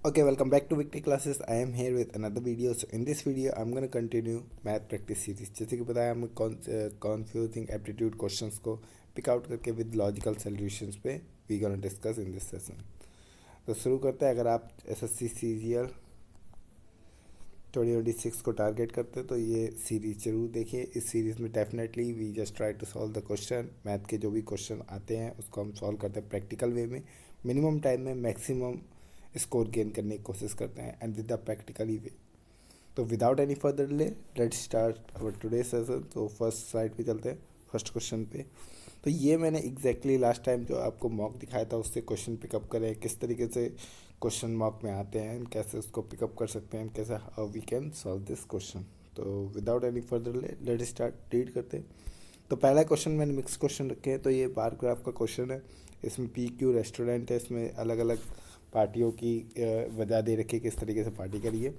Okay, welcome back to Victory Classes. I am here with another video. So in this video, I'm going to continue math practice series. जैसे कि बताया हम confusing aptitude questions को pick out करके with logical solutions पे we gonna discuss in this session. तो शुरू करते हैं. अगर आप SSC CGL 2026 को टारगेट करते हैं तो ये सीरीज जरूर देखिए. इस सीरीज़ में definitely we just try to solve the question. Math के जो भी क्वेश्चन आते हैं उसको हम सॉल्व करते हैं प्रैक्टिकल वे में, मिनिमम टाइम में मैक्सिमम स्कोर गेन करने की कोशिश करते हैं एंड विद द प्रैक्टिकली वे. तो without any further delay let's start our today session. तो फर्स्ट स्लाइड पे चलते हैं, फर्स्ट क्वेश्चन पे. तो ये मैंने एग्जैक्टली लास्ट टाइम जो आपको मॉक दिखाया था उससे क्वेश्चन पिकअप करें, किस तरीके से क्वेश्चन मॉक में आते हैं, कैसे उसको पिकअप कर सकते हैं, कैसे how we can solve this question. तो without any further delay let's start read करते हैं. तो पहला क्वेश्चन मैंने मिक्स क्वेश्चन रखे हैं. तो ये बार ग्राफ का क्वेश्चन है. इसमें PQ रेस्टोरेंट है, इसमें अलग अलग पार्टियों की वजह दे रखी है, किस तरीके से पार्टी करी है.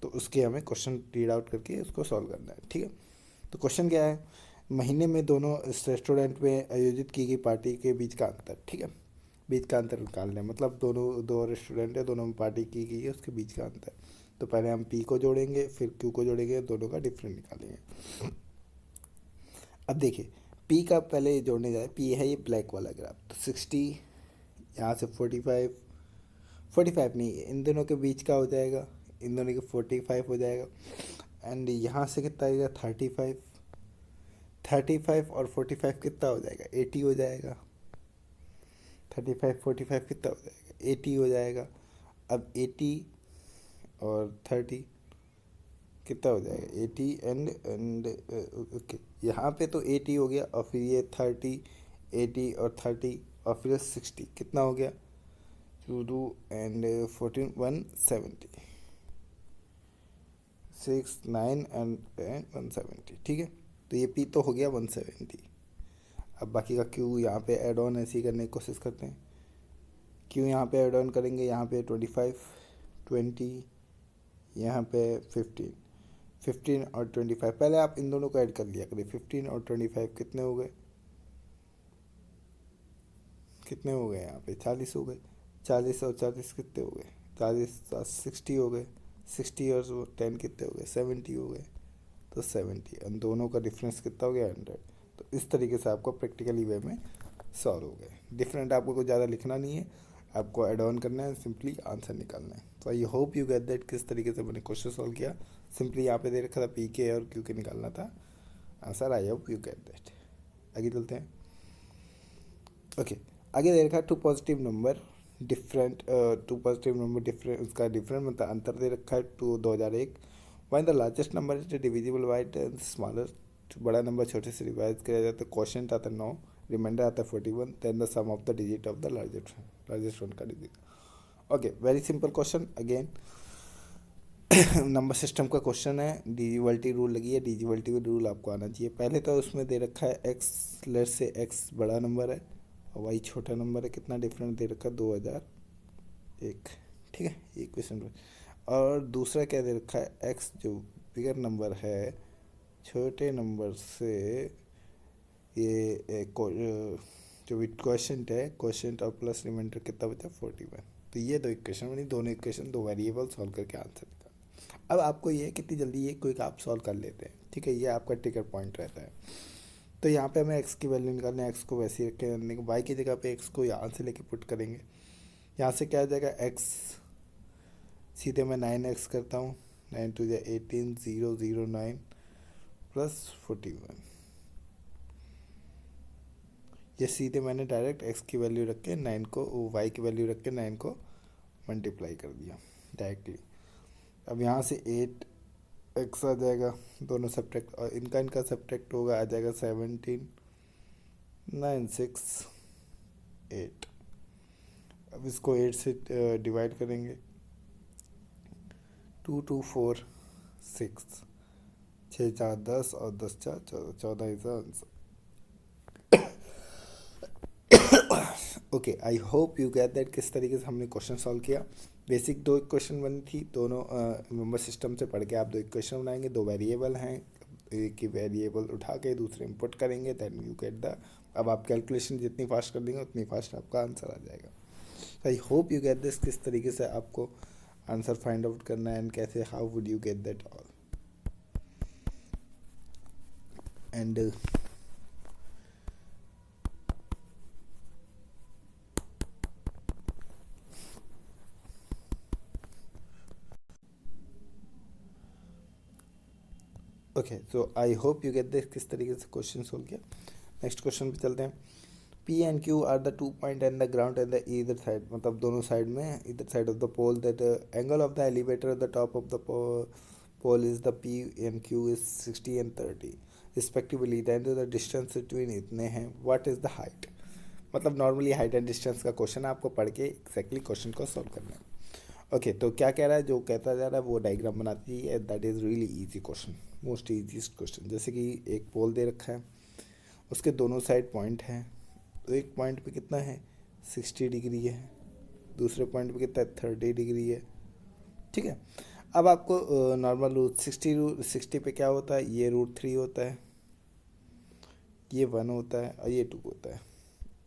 तो उसके हमें क्वेश्चन रीड आउट करके उसको सॉल्व करना है. ठीक है. तो क्वेश्चन क्या है, महीने में दोनों इस रेस्टोरेंट में आयोजित की गई पार्टी के बीच का अंतर. ठीक है, बीच का अंतर निकालना है. मतलब दो रेस्टोरेंट है, दोनों में पार्टी की गई है, उसके बीच का अंतर. तो पहले हम P को जोड़ेंगे, फिर Q को जोड़ेंगे, दोनों का डिफरेंस निकालेंगे. अब देखिए P का पहले जोड़ने जाए. P है ये ब्लैक वाला ग्राफ. तो 60, यहाँ से 45 नहीं, इन दोनों के बीच का हो जाएगा, इन दोनों के 45 हो जाएगा. एंड यहाँ से कितना आएगा 35 और 45 कितना हो जाएगा 80 हो जाएगा. 35 45 कितना हो जाएगा 80 हो जाएगा. अब 80 और 30 कितना हो जाएगा 80 एंड ओके, यहाँ पे तो 80 हो गया और फिर ये 30, 80 और 30 और फिर 60 कितना हो गया 2 एंड 14 170 6 9 एंड 170. ठीक है. तो ये P तो हो गया 170. अब बाकी का Q यहाँ पे ऐड ऑन ऐसे ही करने की कोशिश करते हैं. Q यहाँ पे ऐड ऑन करेंगे, यहाँ पे 25 20, यहाँ पे 15 और 25. पहले आप इन दोनों को ऐड कर लिया करिए. 15 और 25 कितने हो गए यहाँ पे 40 हो गए. 40 और 40 कितने हो गए 40 60 हो गए. 60 और 10 कितने हो गए 70 हो गए. तो 70 और दोनों का डिफरेंस कितना हो गया 100. तो इस तरीके से आपको प्रैक्टिकली वे में सॉल्व हो गए. डिफरेंट आपको कुछ ज़्यादा लिखना नहीं है, आपको ऐड ऑन करना है, सिंपली आंसर निकालना है. तो आई होप यू गेट दैट किस तरीके से मैंने क्वेश्चन सॉल्व किया. सिंपली यहाँ पे दे रखा था P के और Q के निकालना था answer. I hope you get that. आगे चलते हैं. ओके, आगे दे रखा है टू पॉजिटिव नंबर डिफरेंट उसका डिफरेंट मतलब अंतर दे रखा है. 2001 why the largest number is divisible by smaller. बड़ा नंबर छोटे से डिवाइड किया जाता है. क्वेश्चन आता है 9, रिमाइंडर आता है 41, then the sum of the digit of the largest one का digit. Okay, very simple question. Again number system का क्वेश्चन है. डिजिवल्टी रूल लगी है. डिजिवल्टी रूल आपको आना चाहिए. पहले तो उसमें दे रखा है x, लेट से x बड़ा नंबर है और y छोटा नंबर है. कितना डिफरेंस दे रखा है 2001. ठीक है, ये क्वेश्चन. और दूसरा क्या दे रखा है x जो बिगर नंबर है, छोटे नंबर से ये जो भी क्वेश्चन है, क्वेश्चन और प्लस रिमाइंडर कितना बचा 41. तो ये दो इक्वेशन बनी. दोनों इक्वेशन दो वेरिएबल सॉल्व करके आंसर निकाल. अब आपको ये कितनी जल्दी ये कोई आप सॉल्व कर लेते हैं. ठीक है, ये आपका टिकर पॉइंट रहता है. तो यहाँ पे हमें x की वैल्यू निकालनी है. x को वैसे ही रखेंगे, y की जगह पे x को यहाँ से लेके पुट करेंगे. यहाँ से क्या आ जाएगा x, सीधे मैं 9x करता हूँ. 9 टू 18 0 0 9 प्लस 41. ये सीधे मैंने डायरेक्ट x की वैल्यू रख के 9 को, y की वैल्यू रख के 9 को मल्टीप्लाई कर दिया डायरेक्टली. अब यहाँ से 8x आ जाएगा, दोनों सब्ट्रैक्ट और इनका सब्ट्रैक्ट होगा, आ जाएगा 17 9 6 8. अब इसको 8 से डिवाइड करेंगे. 2 2 4 6 6 4 10 और 10 4 14. 14 is answer. Okay, I hope you get that किस तरीके से हमने क्वेश्चन सॉल्व किया. बेसिक दो इक्वेशन बनी थी, दोनों नंबर सिस्टम से पढ़ के आप दो इक्वेशन बनाएंगे. दो वेरिएबल हैं, एक की वेरिएबल उठा के दूसरे इंपुट करेंगे, दैन यू गेट द. अब आप कैलकुलेशन जितनी फास्ट कर देंगे उतनी फास्ट आपका आंसर आ जाएगा. आई होप यू गेट दिस किस तरीके से आपको आंसर फाइंड आउट करना है एंड कैसे, how would you get that all and okay. So I hope you get this किस तरीके से क्वेश्चन सोल्व किया. नेक्स्ट क्वेश्चन पे चलते हैं. P and Q are the 2 point and the ground and the either side, मतलब दोनों side में इधर side of the pole that angle of the elevator at the top of the pole is the P and Q is 60 and 30 respectively. Then the distance between इतने हैं. What is the height. मतलब normally height and distance का question आपको पढ़ के exactly question को solve करना है. ओके तो क्या कह रहा है, जो कहता जा रहा है वो डायग्राम बनाती है. That is really easy question, most easiest question. जैसे कि एक पोल दे रखा है, उसके दोनों साइड पॉइंट हैं. तो एक पॉइंट पे कितना है 60 डिग्री है, दूसरे पॉइंट पे कितना है 30 डिग्री है. ठीक है. अब आपको नॉर्मल रूट 60 पे क्या होता है, ये √3 होता है, ये 1 होता है और ये 2 होता है.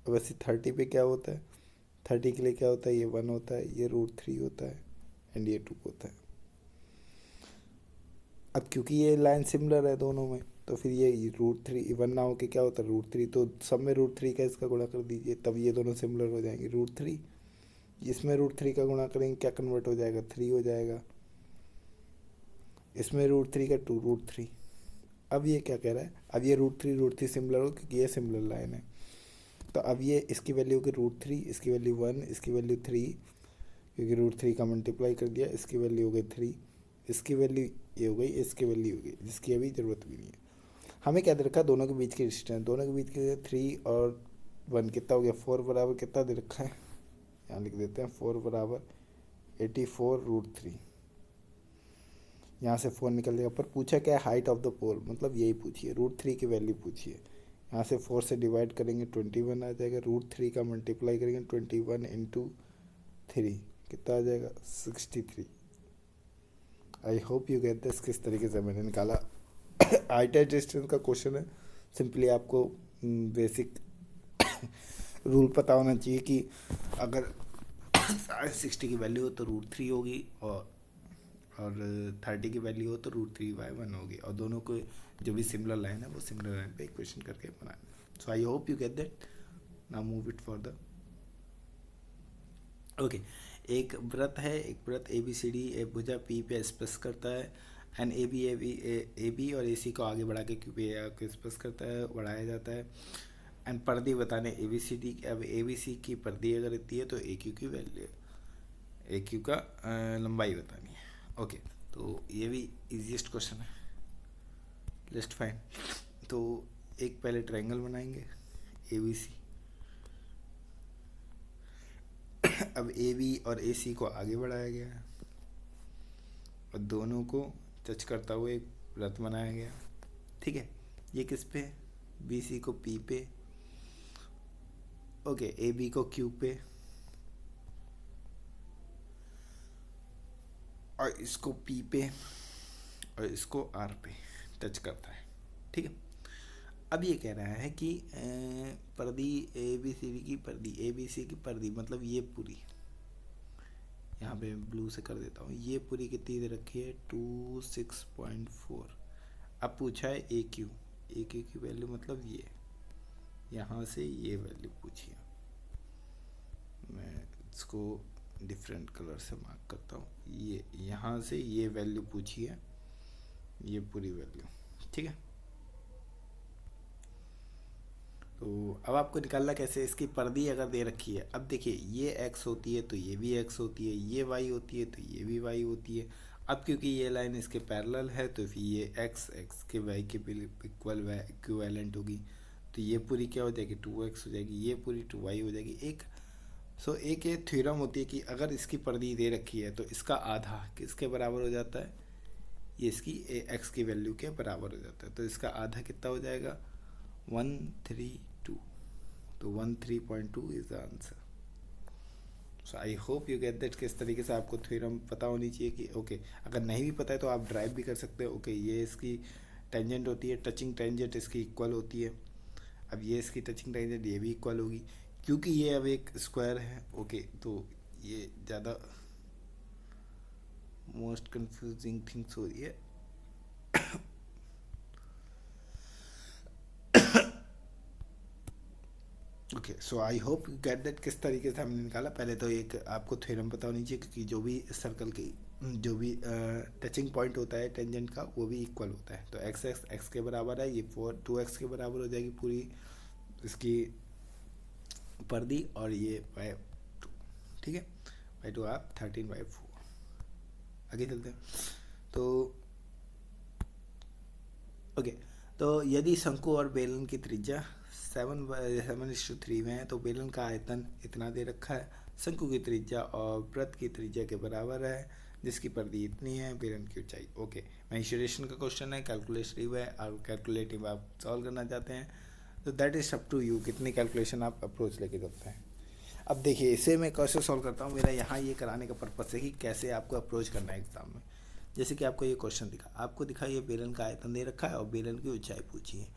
वैसे 30 पे क्या होता है, 30 के लिए क्या होता है, ये 1 होता है, ये √3 होता है एंड ये 2 होता है. अब क्योंकि ये लाइन सिमिलर है दोनों में, तो फिर ये √3 1 ना होके क्या होता है √3, तो सब में √3 का इसका गुणा कर दीजिए, तब ये दोनों सिमिलर हो जाएंगे. √3 इसमें √3 का गुणा करेंगे, क्या कन्वर्ट हो जाएगा, 3 हो जाएगा. इसमें √3 का 2 √3. अब ये क्या कह रहा है, अब ये √3 सिमिलर हो क्योंकि ये सिमिलर लाइन है. तो अब ये इसकी वैल्यू होगी √3, इसकी वैल्यू 1, इसकी वैल्यू 3, क्योंकि √3 का मल्टीप्लाई कर दिया. इसकी वैल्यू हो गई 3, इसकी वैल्यू ये हो गई, इसकी वैल्यू हो गई, जिसकी अभी ज़रूरत भी नहीं है. हमें क्या दे रखा है, दोनों के बीच की डिस्टेंस, दोनों के बीच के 3 और 1 कितना हो गया, 4 बराबर कितना दे रखा है, यहाँ लिख देते हैं 4 बराबर 84 √3. यहाँ से 4 निकल जाएगा. पर पूछा क्या है, हाइट ऑफ द पोल, मतलब यही पूछिए, √3 की वैल्यू पूछिए. यहाँ से 4 से डिवाइड करेंगे 21 आ जाएगा. √3 का मल्टीप्लाई करेंगे 21 इंटू 3 कितना आ जाएगा 63. आई होप यू गेट दिस किस तरीके से मैंने निकाला. हाइट एंड डिस्टेंस का क्वेश्चन है. सिंपली आपको बेसिक रूल पता होना चाहिए कि अगर 60 की वैल्यू हो तो √3 होगी और 30 की वैल्यू हो तो √3/1 होगी, और दोनों को जो भी सिमिलर लाइन है वो सिमिलर लाइन पे इक्वेशन करके बनाना. So I hope you get that. Now move it for the okay. एक व्रत है, एक व्रत ABCD एक भुजा P पे स्पर्श करता है एंड AB और AC को आगे बढ़ा के Q पे स्पर्श करता है, बढ़ाया जाता है. एंड परिधि बताने ABCD. अब ABC की परिधि अगर इतनी है तो AQ की वैल्यू, AQ का लंबाई बतानी है. ओके तो ये भी इजीएस्ट क्वेश्चन है. Let's find. तो एक पहले ट्रायंगल बनाएंगे ABC. अब AB और AC को आगे बढ़ाया गया है और दोनों को टच करता हुआ एक वृत्त बनाया गया. ठीक है. ये किस पे है, BC को P पे, ओके AB को Q पे और इसको P पे और इसको R पे टच करता है. ठीक है. अब ये कह रहा है कि परिधि ABCD की परिधि, ABC की परिधि मतलब ये पूरी, यहाँ पे ब्लू से कर देता हूँ, ये पूरी कितनी दे रखी है 26.4. अब पूछा है AQ की वैल्यू, मतलब ये यहाँ से ये वैल्यू पूछी है. मैं इसको डिफरेंट कलर से मार्क करता हूँ. ये यहाँ से ये वैल्यू पूछी है, ये पूरी वैल्यू. ठीक है. तो अब आपको निकालना कैसे, इसकी परिधि अगर दे रखी है. अब देखिए ये x होती है तो ये भी x होती है, ये y होती है तो ये भी y होती है. अब क्योंकि ये लाइन इसके पैरेलल है तो फिर ये x के y के इक्वलेंट होगी, तो ये पूरी क्या हो जाएगी 2x हो जाएगी, ये पूरी 2y हो जाएगी. एक ये थ्योरम होती है कि अगर इसकी परिधि दे रखी है तो इसका आधा किसके बराबर हो जाता है, ये इसकी x की वैल्यू के बराबर हो जाता है. तो इसका आधा कितना हो जाएगा 132. तो 132 is the answer. So I hope you get that. किस तरीके से आपको थ्योरम पता होनी चाहिए कि ओके अगर नहीं भी पता है तो आप ड्राइव भी कर सकते हो. ओके ये इसकी टेंजेंट होती है, टचिंग टेंजेंट इसकी इक्वल होती है. अब ये इसकी टचिंग टेंजेंट ये भी इक्वल होगी क्योंकि ये अब एक स्क्वायर है. ओके तो ये ज़्यादा मोस्ट कंफ्यूजिंग थिंग्स हो रही है। Okay, so I hope you get that किस तरीके से हमने निकाला। पहले तो एक आपको थ्योरम पता होनी चाहिए, क्योंकि जो भी सर्कल की जो भी टचिंग पॉइंट होता है टेंजेंट का, वो भी इक्वल होता है। तो एक्स एक्स एक्स के बराबर है, ये 2x के बराबर हो जाएगी पूरी इसकी पर्दी, और ये बाय 2, ठीक है, बाय 2 आप 13/4। आगे चलते हैं। तो ओके, तो यदि शंकु और बेलन की त्रिज्या 7:3 में है, तो बेलन का आयतन इतना दे रखा है, शंकु की त्रिज्या और वृत्त की त्रिज्या के बराबर है, जिसकी परिधि इतनी है, बेलन की ऊंचाई। ओके, मेंसुरेशन का क्वेश्चन है, कैलकुलेटिव है, और कैलकुलेटिव आप सॉल्व करना चाहते हैं, तो that is up to you, कितनी कैलकुलेशन आप अप्रोच लेके चलते हैं। अब देखिए, इसे मैं कैसे सॉल्व करता हूँ, मेरा यहाँ ये कराने का पर्पस है कि कैसे आपको अप्रोच करना है एग्जाम में। जैसे कि आपको ये क्वेश्चन दिखा, आपको दिखा ये बेलन का आयतन दे रखा है और बेलन की ऊंचाई पूछी है,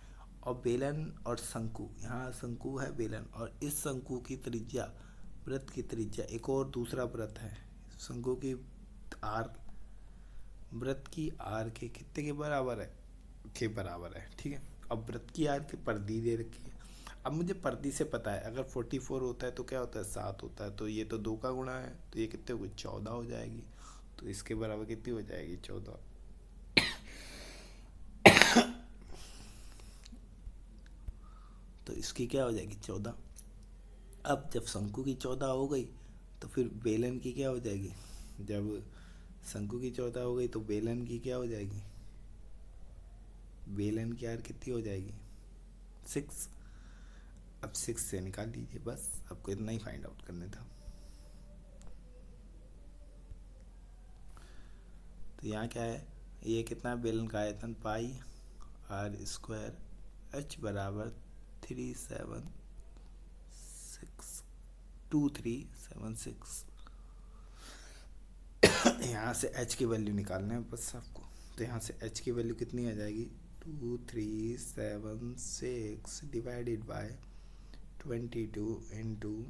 और बेलन और शंकु, यहाँ शंकु है बेलन, और इस शंकु की त्रिज्या, वृत्त की त्रिज्या, एक और दूसरा वृत्त है, शंकु की आर, वृत्त की आर के कितने के बराबर है, के बराबर है, ठीक है। अब वृत्त की आर की परिधि दे रखी है। अब मुझे परिधि से पता है, अगर 44 होता है तो क्या होता है, 7 होता है, तो ये तो 2 का गुणा है, तो ये कितने हो गई, 14 हो जाएगी। तो इसके बराबर कितनी हो जाएगी, 14। तो इसकी क्या हो जाएगी, 14। अब जब शंकु की 14 हो गई, तो फिर बेलन की क्या हो जाएगी, जब शंकु की 14 हो गई तो बेलन की क्या हो जाएगी, बेलन की यार कितनी हो जाएगी, 6। अब 6 से निकाल लीजिए, बस आपको इतना ही फाइंड आउट करने था। तो यहाँ क्या है, ये कितना, बेलन का आयतन पाई आर स्क्वायर एच बराबर 2376। यहाँ से एच की वैल्यू निकालना है बस आपको। तो यहाँ से एच की वैल्यू कितनी आ जाएगी, 2376 divided by 22 into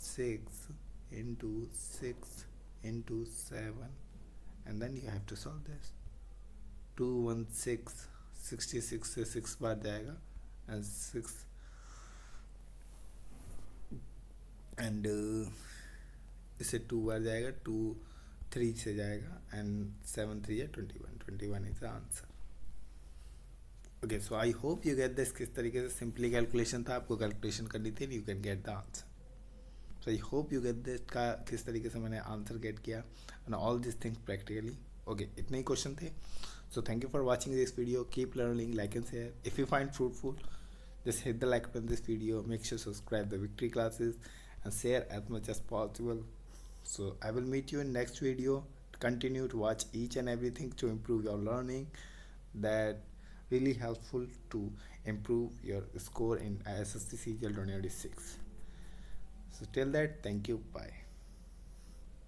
6 into 6 into 7, and then you have to solve this. 216 66 से 6 बार जाएगा, and 6 and इससे 2 बार जाएगा, 2 3 से जाएगा, and 7 3 है 21 is the answer. Okay, so I hope you get this. किस तरीके से सिंपली कैलकुलेशन था, आपको कैलकुलेशन करनी थी, you can get the answer. So I hope you get this का किस तरीके से मैंने आंसर गेट किया, and all this things practically. Okay, इतने ही क्वेश्चन थे। So thank you for watching this video, keep learning, like and share. If you find fruitful, just hit the like button this video, make sure to subscribe the victory classes, and share as much as possible. So I will meet you in next video. Continue to watch each and everything to improve your learning, that really helpful to improve your score in ISSC CGL 2026. So till that, thank you, bye.